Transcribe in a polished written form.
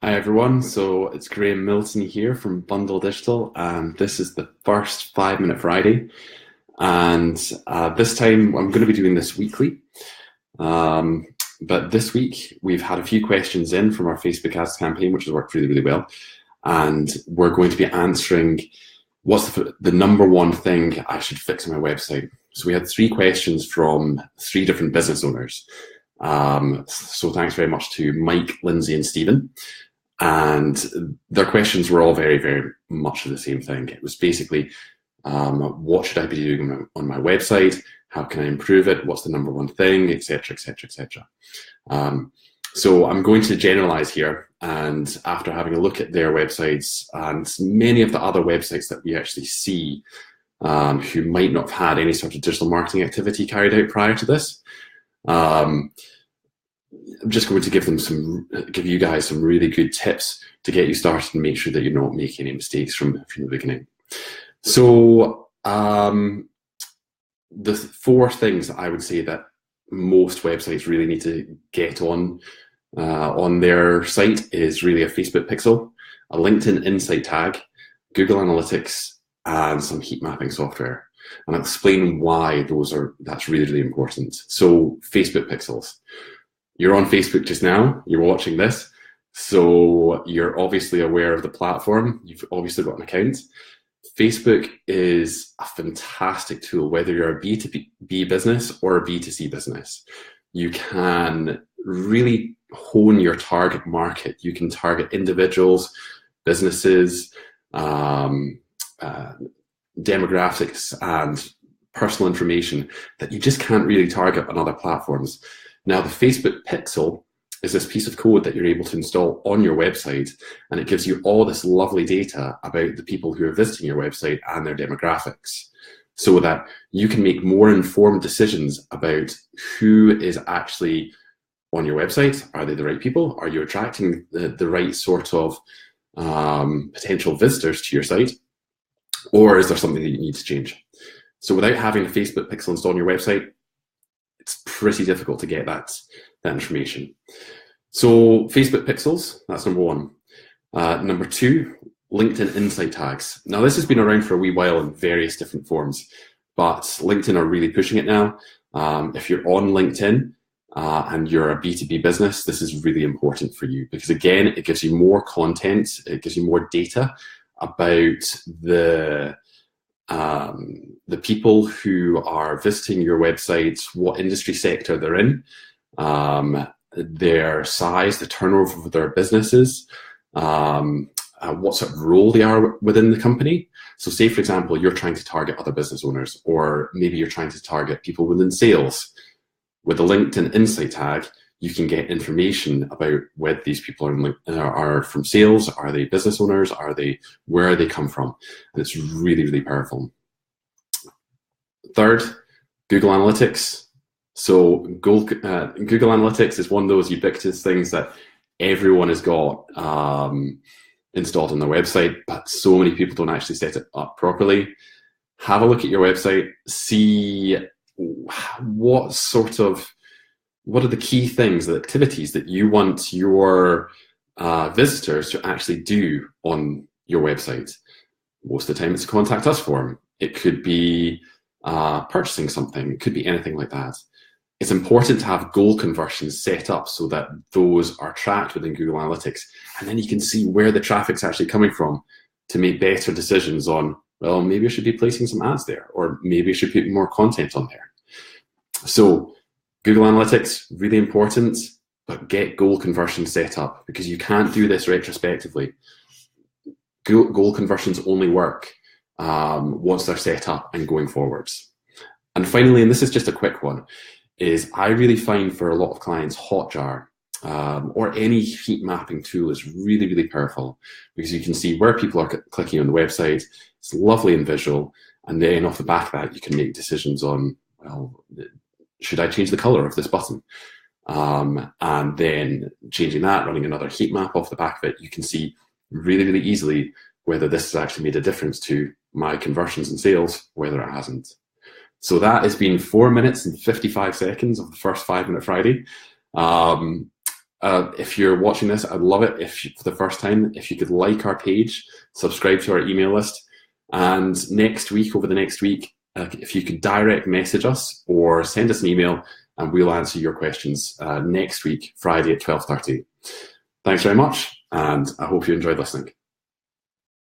Hi everyone, so it's Graham Milton here from Bundle Digital, and this is the first 5 Minute Friday. And this time I'm going to be doing this weekly. But this week we've had a few questions in from our Facebook ads campaign, which has worked really, really well. And we're going to be answering what's the number one thing I should fix on my website. So we had 3 questions from 3 different business owners. So thanks very much to Mike, Lindsay, and Stephen. And their questions were all very, very much the same thing. It was basically, what should I be doing on my website? How can I improve it? What's the number one thing, etc., etc., etc. So I'm going to generalize here, and after having a look at their websites and many of the other websites that we actually see who might not have had any sort of digital marketing activity carried out prior to this, I'm just going to give you guys some really good tips to get you started and make sure that you're not making any mistakes from the beginning. So the 4 things that I would say that most websites really need to get on their site is really a Facebook pixel, a LinkedIn Insight tag, Google Analytics, and some heat mapping software. And I'll explain why that's really, really important. So Facebook pixels. You're on Facebook just now, you're watching this, so you're obviously aware of the platform, you've obviously got an account. Facebook is a fantastic tool, whether you're a B2B business or a B2C business. You can really hone your target market. You can target individuals, businesses, demographics, and personal information that you just can't really target on other platforms. Now, the Facebook Pixel is this piece of code that you're able to install on your website, and it gives you all this lovely data about the people who are visiting your website and their demographics, so that you can make more informed decisions about who is actually on your website. Are they the right people? Are you attracting the right sort of potential visitors to your site? Or is there something that you need to change? So without having a Facebook Pixel installed on your website, it's pretty difficult to get that information. So Facebook pixels, that's number 1. Number 2, LinkedIn Insight tags. Now this has been around for a wee while in various different forms, but LinkedIn are really pushing it now. If you're on LinkedIn and you're a B2B business, this is really important for you because again, it gives you more content, it gives you more data about the people who are visiting your website, what industry sector they're in, their size, the turnover of their businesses, what sort of role they are within the company. So say, for example, you're trying to target other business owners, or maybe you're trying to target people within sales. With the LinkedIn Insight tag, you can get information about whether these people are from sales, are they business owners, where they come from, and it's really, really powerful. 3rd, Google Analytics. So Google Analytics is one of those ubiquitous things that everyone has got installed on their website, but so many people don't actually set it up properly. Have a look at your website, see what are the key things, the activities that you want your visitors to actually do on your website. Most of the time it's a contact us form. It could be purchasing something. It could be anything like that. It's important to have goal conversions set up so that those are tracked within Google Analytics, and then you can see where the traffic's actually coming from to make better decisions on, well, maybe I should be placing some ads there, or maybe I should put more content on there. So Google Analytics, really important, but get goal conversions set up because you can't do this retrospectively. Goal conversions only work once they're set up and going forwards. And finally, and this is just a quick one, is I really find for a lot of clients, Hotjar or any heat mapping tool is really, really powerful because you can see where people are clicking on the website. It's lovely and visual. And then off the back of that, you can make decisions on, well, should I change the color of this button? And then changing that, running another heat map off the back of it, you can see really, really easily whether this has actually made a difference to my conversions and sales, whether it hasn't. So that has been 4 minutes and 55 seconds of the first 5 Minute Friday. if you're watching this, I'd love it if for the first time, if you could like our page, subscribe to our email list, and over the next week, if you could direct message us or send us an email, and we'll answer your questions next week, Friday at 12:30. Thanks very much, and I hope you enjoyed listening.